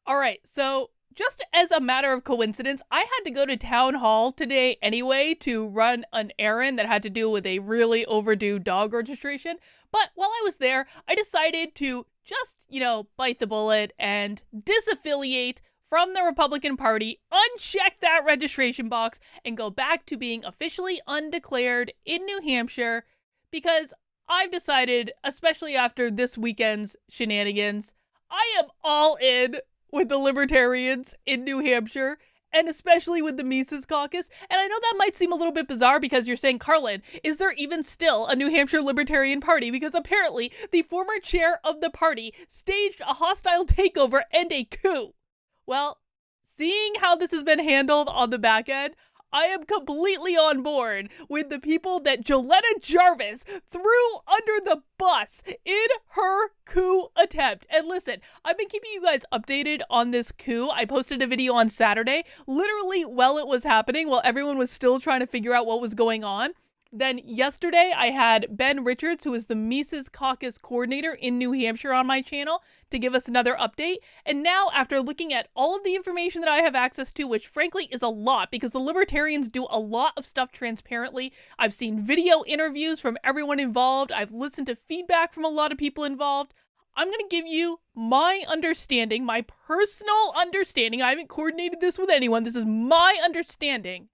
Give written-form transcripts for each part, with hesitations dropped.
All right, so just as a matter of coincidence, I had to go to town hall today anyway to run an errand that had to do with a really overdue dog registration. But while I was there, I decided to just, bite the bullet and disaffiliate from the Republican Party, uncheck that registration box, and go back to being officially undeclared in New Hampshire because I've decided, especially after this weekend's shenanigans, I am all in with the Libertarians in New Hampshire, and especially with the Mises Caucus. And I know that might seem a little bit bizarre because you're saying, Carlin, is there even still a New Hampshire Libertarian Party? Because apparently the former chair of the party staged a hostile takeover and a coup. Well, seeing how this has been handled on the back end, I am completely on board with the people that Joletta Jarvis threw under the bus in her coup attempt. And listen, I've been keeping you guys updated on this coup. I posted a video on Saturday, literally while it was happening, while everyone was still trying to figure out what was going on. Then yesterday, I had Ben Richards, who is the Mises Caucus coordinator in New Hampshire, on my channel to give us another update. And now, after looking at all of the information that I have access to, which frankly is a lot because the Libertarians do a lot of stuff transparently. I've seen video interviews from everyone involved. I've listened to feedback from a lot of people involved. I'm going to give you my understanding, my personal understanding. I haven't coordinated this with anyone. This is my understanding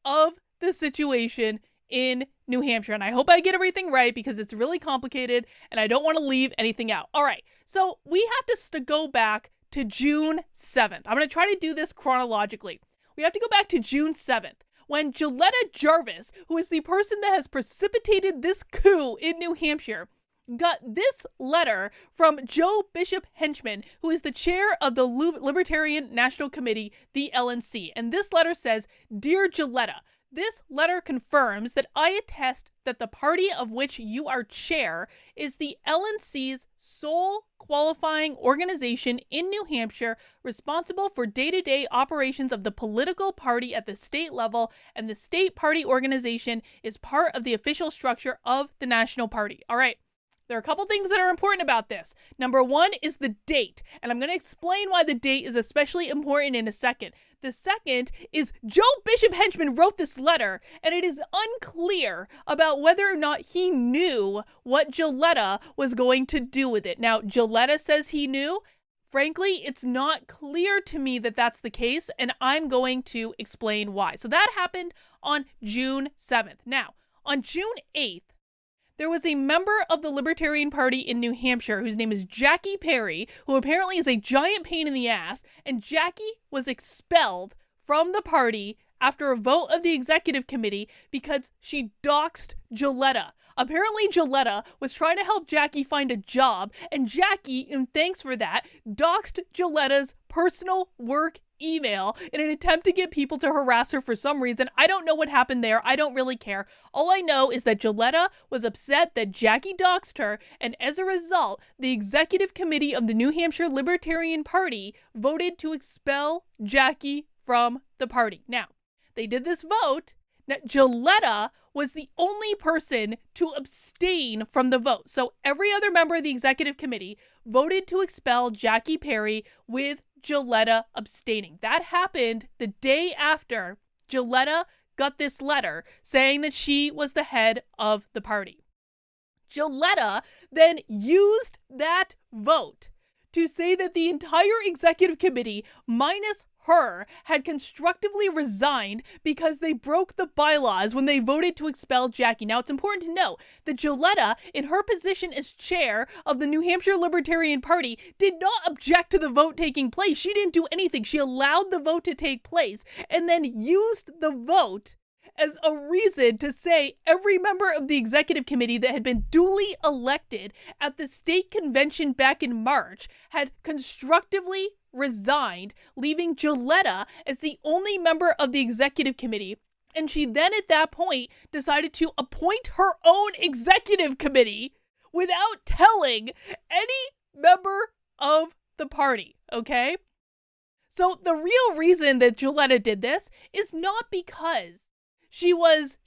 of the situation in New Hampshire. And I hope I get everything right because it's really complicated and I don't want to leave anything out. All right, so we have to go back to June 7th. I'm going to try to do this chronologically. We have to go back to June 7th when Joletta Jarvis, who is the person that has precipitated this coup in New Hampshire, got this letter from Joe Bishop Henchman, who is the chair of the Libertarian National Committee, the LNC. And this letter says, "Dear Joletta, this letter confirms that I attest that the party of which you are chair is the LNC's sole qualifying organization in New Hampshire, responsible for day-to-day operations of the political party at the state level, and the state party organization is part of the official structure of the national party." All right. There are a couple things that are important about this. Number one is the date, and I'm going to explain why the date is especially important in a second. The second is Joe Bishop Henchman wrote this letter, and it is unclear about whether or not he knew what Joletta was going to do with it. Now, Joletta says he knew. Frankly, it's not clear to me that that's the case, and I'm going to explain why. So that happened on June 7th. Now, on June 8th, there was a member of the Libertarian Party in New Hampshire whose name is Jackie Perry, who apparently is a giant pain in the ass, and Jackie was expelled from the party after a vote of the executive committee because she doxed Joletta. Apparently, Joletta was trying to help Jackie find a job, and Jackie, in thanks for that, doxed Joletta's personal work email in an attempt to get people to harass her for some reason. I don't know what happened there. I don't really care. All I know is that Joletta was upset that Jackie doxed her, and as a result, the executive committee of the New Hampshire Libertarian Party voted to expel Jackie from the party. Now, they did this vote. Now, Joletta was the only person to abstain from the vote. So every other member of the executive committee voted to expel Jackie Perry, with Joletta abstaining. That happened the day after Joletta got this letter saying that she was the head of the party. Joletta then used that vote to say that the entire executive committee, minus her, had constructively resigned because they broke the bylaws when they voted to expel Jackie. Now, it's important to know that Joletta, in her position as chair of the New Hampshire Libertarian Party, did not object to the vote taking place. She didn't do anything. She allowed the vote to take place and then used the vote as a reason to say every member of the executive committee that had been duly elected at the state convention back in March had constructively resigned, leaving Joletta as the only member of the executive committee. And she then at that point decided to appoint her own executive committee without telling any member of the party, okay? So the real reason that Joletta did this is not because She was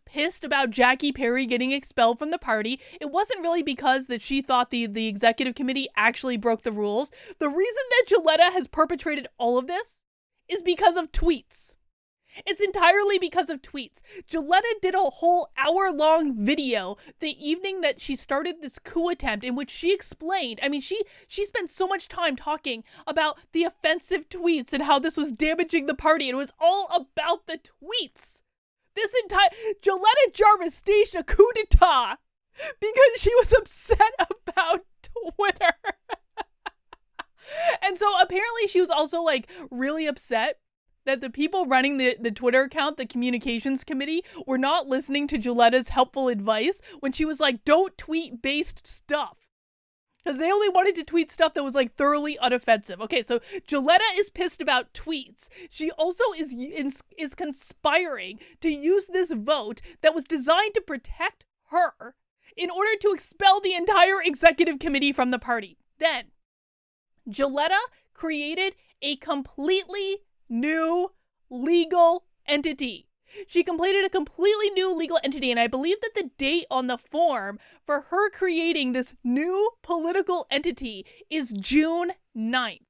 pissed about Jackie Perry getting expelled from the party. It wasn't really because that she thought the executive committee actually broke the rules. The reason that Gilletta has perpetrated all of this is because of tweets. It's entirely because of tweets. Gilletta did a whole hour-long video the evening that she started this coup attempt in which she explained, I mean, she spent so much time talking about the offensive tweets and how this was damaging the party, and it was all about the tweets. This entire Gilletta Jarvis staged a coup d'etat because she was upset about Twitter. And so apparently she was also like really upset that the people running the Twitter account, the communications committee, were not listening to Gilletta's helpful advice when she was like, don't tweet based stuff. Because they only wanted to tweet stuff that was like thoroughly unoffensive. Okay, so Gilletta is pissed about tweets. She also is conspiring to use this vote that was designed to protect her in order to expel the entire executive committee from the party. Then, Gilletta created a completely new legal entity. She completed a completely new legal entity, and I believe that the date on the form for her creating this new political entity is June 9th.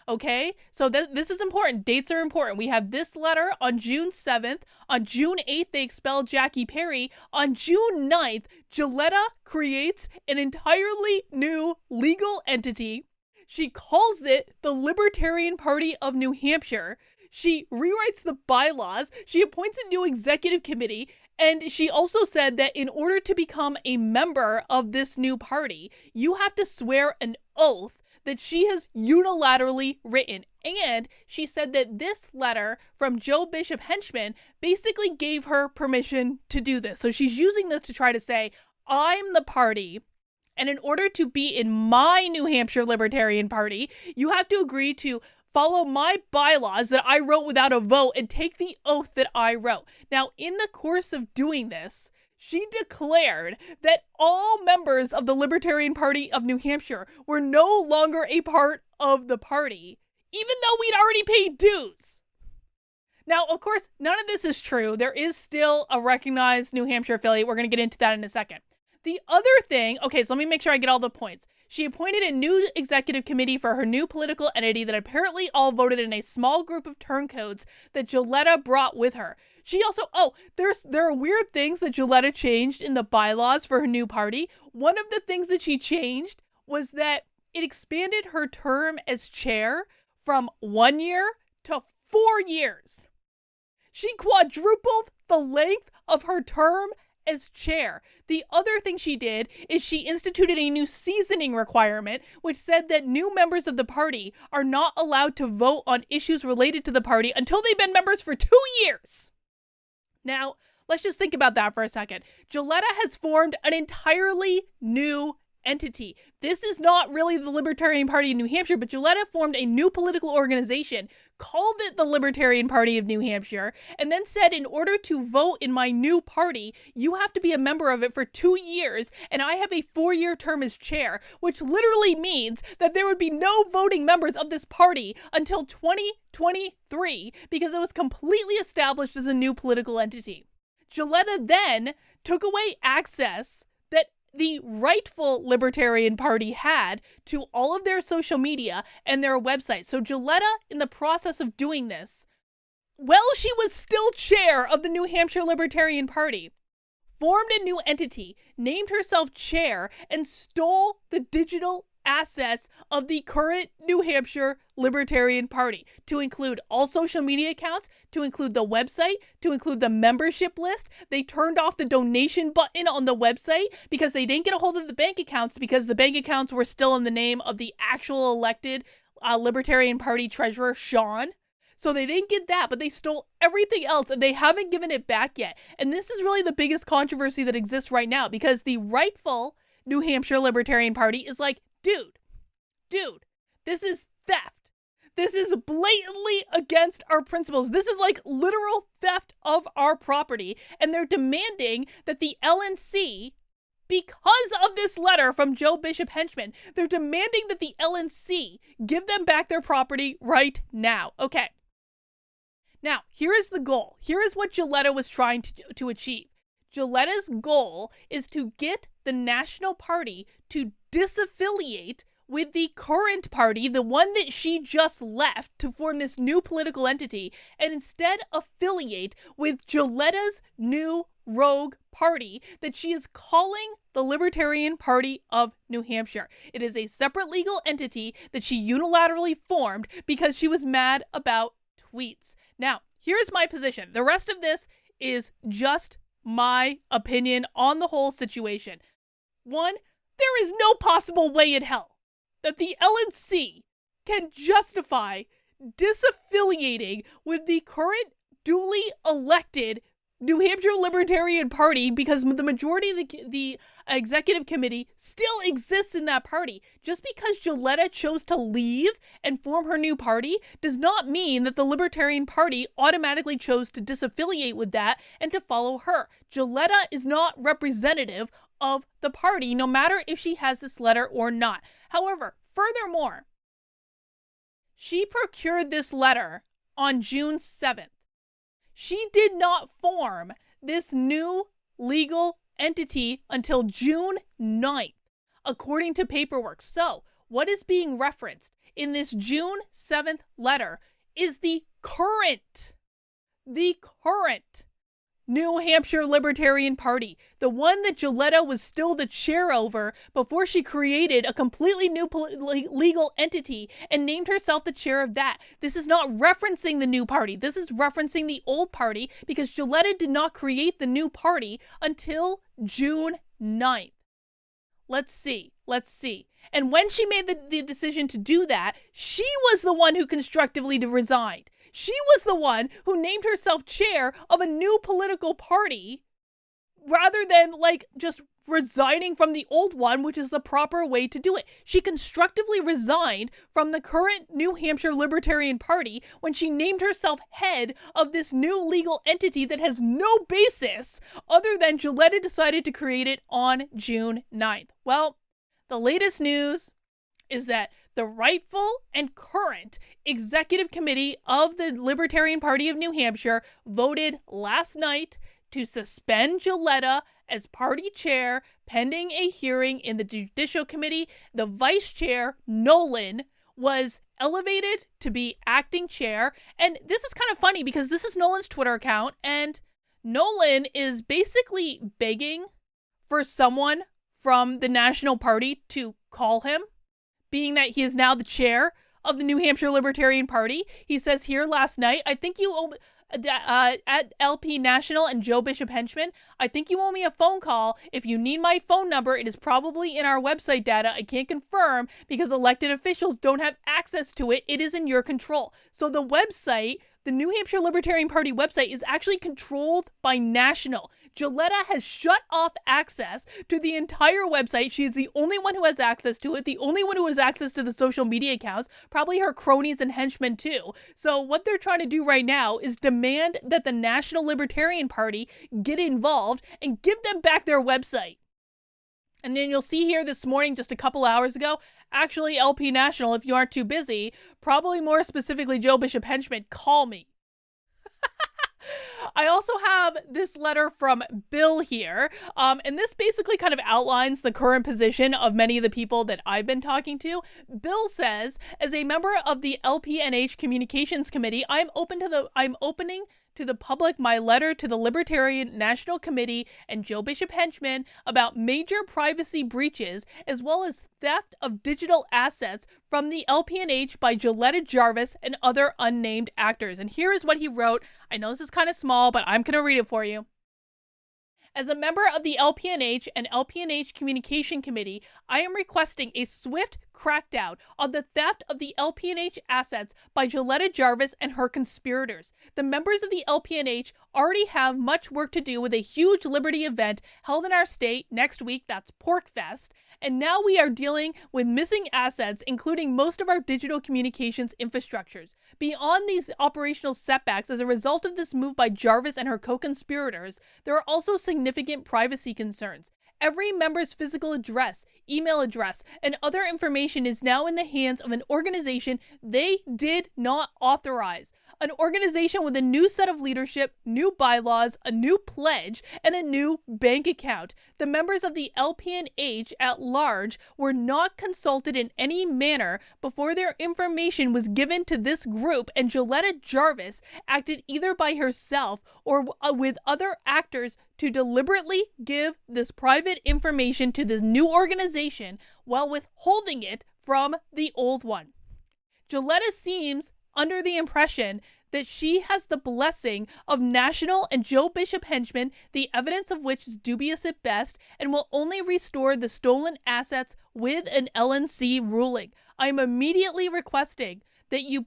Okay? So this is important. Dates are important. We have this letter on June 7th. On June 8th, they expelled Jackie Perry. On June 9th, Gilletta creates an entirely new legal entity. She calls it the Libertarian Party of New Hampshire. She rewrites the bylaws, she appoints a new executive committee, and she also said that in order to become a member of this new party, you have to swear an oath that she has unilaterally written. And she said that this letter from Joe Bishop Henchman basically gave her permission to do this. So she's using this to try to say, I'm the party, and in order to be in my New Hampshire Libertarian Party, you have to agree to follow my bylaws that I wrote without a vote and take the oath that I wrote. Now, in the course of doing this, she declared that all members of the Libertarian Party of New Hampshire were no longer a part of the party, even though we'd already paid dues. Now, of course, none of this is true. There is still a recognized New Hampshire affiliate. We're going to get into that in a second. The other thing, okay, so let me make sure I get all the points. She appointed a new executive committee for her new political entity that apparently all voted in a small group of turncoats that Gilletta brought with her. She also, there are weird things that Gilletta changed in the bylaws for her new party. One of the things that she changed was that it expanded her term as chair from 1 year to 4 years. She quadrupled the length of her term as chair. The other thing she did is she instituted a new seasoning requirement, which said that new members of the party are not allowed to vote on issues related to the party until they've been members for 2 years. Now, let's just think about that for a second. Gilletta has formed an entirely new entity. This is not really the Libertarian Party of New Hampshire, but Gilletta formed a new political organization, called it the Libertarian Party of New Hampshire, and then said, in order to vote in my new party, you have to be a member of it for 2 years, and I have a 4-year term as chair, which literally means that there would be no voting members of this party until 2023, because it was completely established as a new political entity. Gilletta then took away access that the rightful Libertarian Party had to all of their social media and their website. So Gilletta, in the process of doing this, while she was still chair of the New Hampshire Libertarian Party, formed a new entity, named herself chair, and stole the digital assets of the current New Hampshire Libertarian Party, to include all social media accounts, to include the website, to include the membership list. They turned off the donation button on the website because they didn't get a hold of the bank accounts, because the bank accounts were still in the name of the actual elected Libertarian Party treasurer, Sean. So they didn't get that, but they stole everything else, and they haven't given it back yet. And this is really the biggest controversy that exists right now, because the rightful New Hampshire Libertarian Party is like, dude, this is theft. This is blatantly against our principles. This is like literal theft of our property. And they're demanding that the LNC, because of this letter from Joe Bishop Henchman, they're demanding that the LNC give them back their property right now. Okay. Now, here is the goal. Here is what Gilletta was trying to achieve. Gilletta's goal is to get the National Party to disaffiliate with the current party, the one that she just left, to form this new political entity, and instead affiliate with Gilletta's new rogue party that she is calling the Libertarian Party of New Hampshire. It is a separate legal entity that she unilaterally formed because she was mad about tweets. Now, here's my position. The rest of this is just my opinion on the whole situation. One, there is no possible way in hell that the LNC can justify disaffiliating with the current duly elected New Hampshire Libertarian Party because the majority of the executive committee still exists in that party. Just because Gilletta chose to leave and form her new party does not mean that the Libertarian Party automatically chose to disaffiliate with that and to follow her. Gilletta is not representative of the party, no matter if she has this letter or not. However, furthermore, she procured this letter on June 7th. She did not form this new legal entity until June 9th, according to paperwork. So, what is being referenced in this June 7th letter is the current New Hampshire Libertarian Party, the one that Gilletta was still the chair over before she created a completely new legal entity and named herself the chair of that. This is not referencing the new party. This is referencing the old party because Gilletta did not create the new party until June 9th. Let's see. And when she made the decision to do that, she was the one who constructively resigned. She was the one who named herself chair of a new political party rather than just resigning from the old one, which is the proper way to do it. She constructively resigned from the current New Hampshire Libertarian Party when she named herself head of this new legal entity that has no basis other than Gilletta decided to create it on June 9th. Well, the latest news is that the rightful and current executive committee of the Libertarian Party of New Hampshire voted last night to suspend Gilletta as party chair pending a hearing in the Judicial Committee. The vice chair, Nolan, was elevated to be acting chair. And this is kind of funny because this is Nolan's Twitter account, and Nolan is basically begging for someone from the National Party to call him, being that he is now the chair of the New Hampshire Libertarian Party. He says here last night, I think you owe, at LP National and Joe Bishop Henchman, I think you owe me a phone call. If you need my phone number, it is probably in our website data. I can't confirm because elected officials don't have access to it. It is in your control. So the website, the New Hampshire Libertarian Party website, is actually controlled by National. Gilletta has shut off access to the entire website. She is the only one who has access to it, the only one who has access to the social media accounts, probably her cronies and henchmen too. So what they're trying to do right now is demand that the National Libertarian Party get involved and give them back their website. And then you'll see here this morning, just a couple hours ago, actually LP National, if you aren't too busy, probably more specifically Joe Bishop Henchman, call me. I also have this letter from Bill here, and this basically kind of outlines the current position of many of the people that I've been talking to. Bill says, as a member of the LPNH Communications Committee, I'm opening to the public my letter to the Libertarian National Committee and Joe Bishop Henchman about major privacy breaches as well as theft of digital assets from the LPNH by Gilletta Jarvis and other unnamed actors. And here is what he wrote. I know this is kind of small, but I'm going to read it for you. As a member of the LPNH and LPNH Communication Committee, I am requesting a swift crackdown on the theft of the LPNH assets by Gilletta Jarvis and her conspirators. The members of the LPNH already have much work to do with a huge Liberty event held in our state next week, that's PorkFest, and now we are dealing with missing assets, including most of our digital communications infrastructures. Beyond these operational setbacks as a result of this move by Jarvis and her co-conspirators, there are also significant privacy concerns. Every member's physical address, email address, and other information is now in the hands of an organization they did not authorize. An organization with a new set of leadership, new bylaws, a new pledge, and a new bank account. The members of the LPNH at large were not consulted in any manner before their information was given to this group, and Joletta Jarvis acted either by herself or with other actors to deliberately give this private information to this new organization while withholding it from the old one. Joletta seems under the impression that she has the blessing of National and Joe Bishop henchmen, the evidence of which is dubious at best, and will only restore the stolen assets with an LNC ruling. I'm immediately requesting that you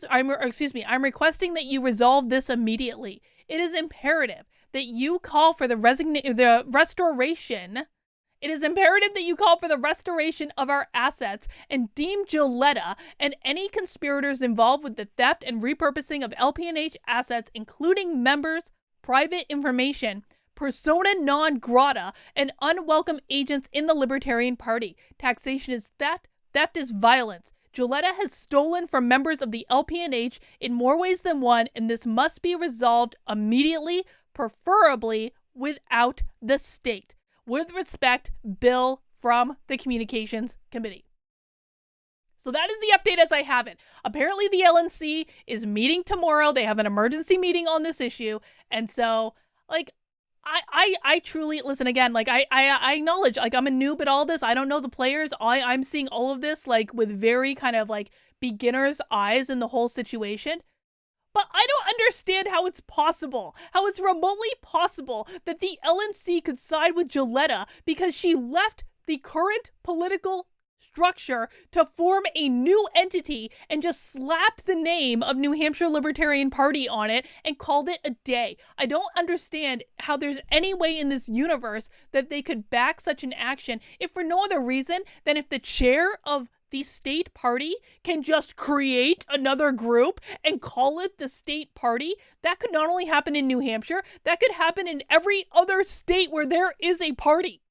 I'm requesting that you resolve this immediately. It is imperative that you call for the restoration. It is imperative that you call for the restoration of our assets and deem Joletta and any conspirators involved with the theft and repurposing of LPNH assets, including members' private information, persona non grata, and unwelcome agents in the Libertarian Party. Taxation is theft. Theft is violence. Joletta has stolen from members of the LPNH in more ways than one, and this must be resolved immediately, preferably without the state. With respect, Bill from the Communications Committee. So that is the update as I have it. Apparently the LNC is meeting tomorrow. They have an emergency meeting on this issue. And so, like, I truly, listen again, like, I acknowledge, like, I'm a noob at all this. I don't know the players. I'm seeing all of this, like, with very kind of, like, beginner's eyes in the whole situation. But I don't understand how it's possible, how it's remotely possible that the LNC could side with Joletta because she left the current political structure to form a new entity and just slapped the name of New Hampshire Libertarian Party on it and called it a day. I don't understand how there's any way in this universe that they could back such an action, if for no other reason than if the chair of the state party can just create another group and call it the state party. That could not only happen in New Hampshire, that could happen in every other state where there is a party.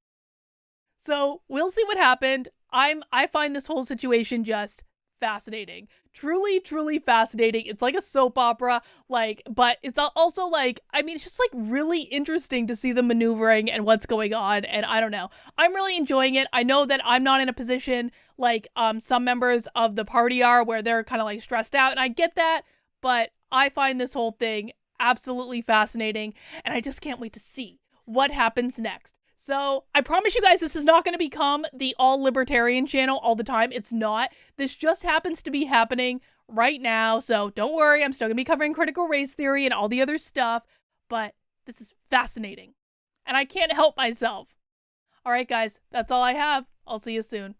So we'll see what happened. I find this whole situation just fascinating. Truly, truly fascinating. It's like a soap opera, like, but it's also like, I mean, it's just like really interesting to see the maneuvering and what's going on. And I don't know. I'm really enjoying it. I know that I'm not in a position like some members of the party are where they're kind of like stressed out. And I get that, but I find this whole thing absolutely fascinating. And I just can't wait to see what happens next. So I promise you guys this is not going to become the all libertarian channel all the time. It's not. This just happens to be happening right now. So don't worry. I'm still going to be covering critical race theory and all the other stuff. But this is fascinating. And I can't help myself. All right, guys. That's all I have. I'll see you soon.